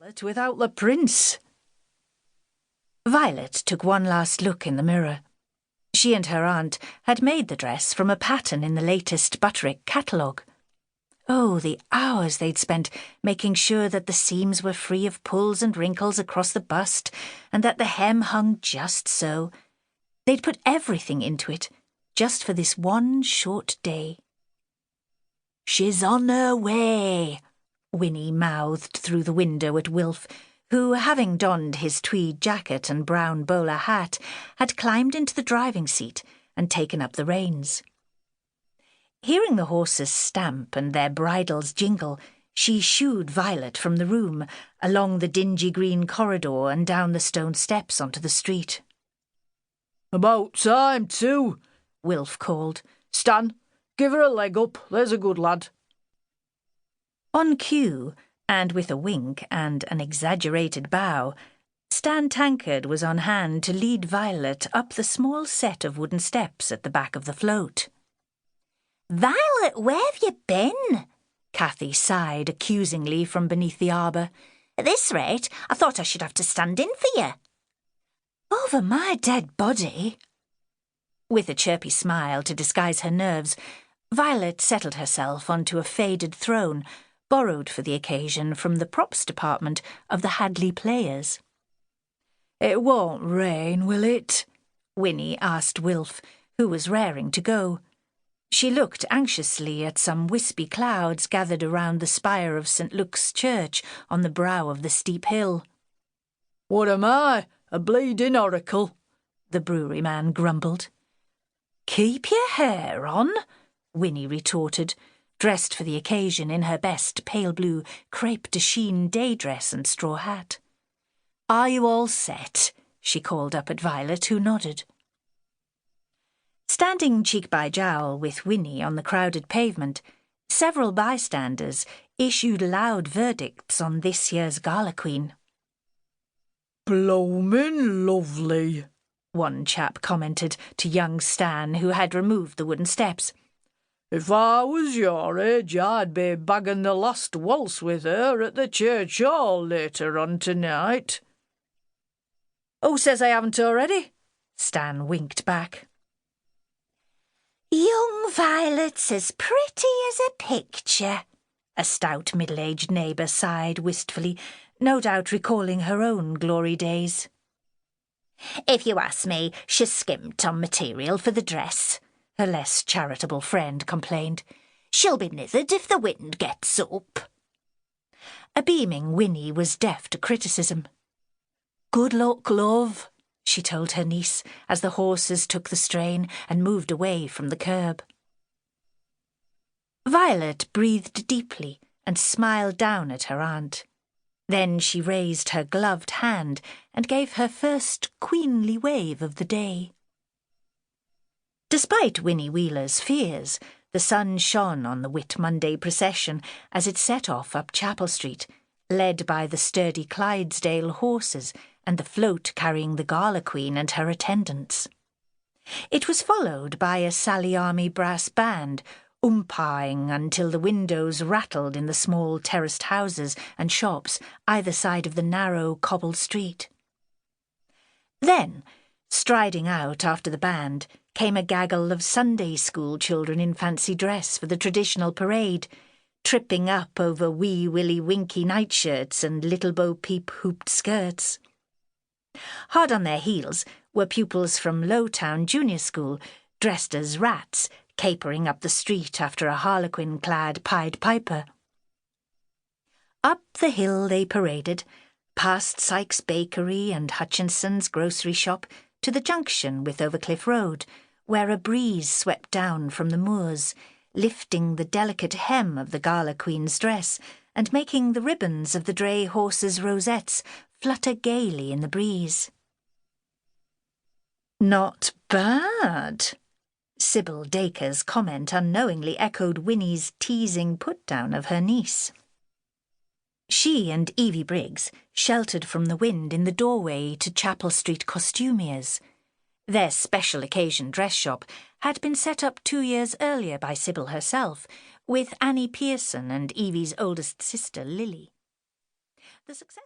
Violet without the prince. Violet took one last look in the mirror. She and her aunt had made the dress from a pattern in the latest Butterick catalogue. Oh, the hours they'd spent making sure that the seams were free of pulls and wrinkles across the bust, and that the hem hung just so. They'd put everything into it, just for this one short day. "She's on her way," Winnie mouthed through the window at Wilf, who, having donned his tweed jacket and brown bowler hat, had climbed into the driving seat and taken up the reins. Hearing the horses stamp and their bridles jingle, she shooed Violet from the room, along the dingy green corridor and down the stone steps onto the street. "About time, too," Wilf called. "Stan, give her a leg up, there's a good lad." On cue, and with a wink and an exaggerated bow, Stan Tankard was on hand to lead Violet up the small set of wooden steps at the back of the float. "Violet, where have you been?" Cathy sighed accusingly from beneath the arbour. "At this rate, I thought I should have to stand in for you." "Over my dead body." With a chirpy smile to disguise her nerves, Violet settled herself onto a faded throne, borrowed for the occasion from the props department of the Hadley Players. "It won't rain, will it?" Winnie asked Wilf, who was raring to go. She looked anxiously at some wispy clouds gathered around the spire of St. Luke's Church on the brow of the steep hill. "What am I, a bleeding oracle?" the brewery man grumbled. "Keep your hair on," Winnie retorted, dressed for the occasion in her best pale blue crepe de chine day dress and straw hat. "Are you all set?" she called up at Violet, who nodded. Standing cheek by jowl with Winnie on the crowded pavement, several bystanders issued loud verdicts on this year's Gala Queen. "Bloomin' lovely," one chap commented to young Stan, who had removed the wooden steps. "If I was your age, I'd be bagging the last waltz with her at the church hall later on tonight." "Who says I haven't already?" Stan winked back. "Young Violet's as pretty as a picture," a stout middle-aged neighbour sighed wistfully, no doubt recalling her own glory days. "If you ask me, she's skimped on material for the dress," her less charitable friend complained. "She'll be nithered if the wind gets up." A beaming Winnie was deaf to criticism. "Good luck, love," she told her niece as the horses took the strain and moved away from the curb. Violet breathed deeply and smiled down at her aunt. Then she raised her gloved hand and gave her first queenly wave of the day. Despite Winnie Wheeler's fears, the sun shone on the Whit Monday procession as it set off up Chapel Street, led by the sturdy Clydesdale horses and the float carrying the Gala Queen and her attendants. It was followed by a Sally Army brass band, umpiring until the windows rattled in the small terraced houses and shops either side of the narrow cobbled street. Then, striding out after the band, came a gaggle of Sunday school children in fancy dress for the traditional parade, tripping up over wee Willy Winky nightshirts and little Bo Peep hooped skirts. Hard on their heels were pupils from Lowtown Junior School, dressed as rats, capering up the street after a harlequin-clad Pied Piper. Up the hill they paraded, past Sykes' Bakery and Hutchinson's grocery shop, to the junction with Overcliff Road, where a breeze swept down from the moors, lifting the delicate hem of the Gala Queen's dress and making the ribbons of the dray horses' rosettes flutter gaily in the breeze. "Not bad." Sybil Dacre's comment unknowingly echoed Winnie's teasing put-down of her niece. She and Evie Briggs sheltered from the wind in the doorway to Chapel Street Costumiers. Their special occasion dress shop had been set up 2 years earlier by Sybil herself, with Annie Pearson and Evie's oldest sister, Lily. The success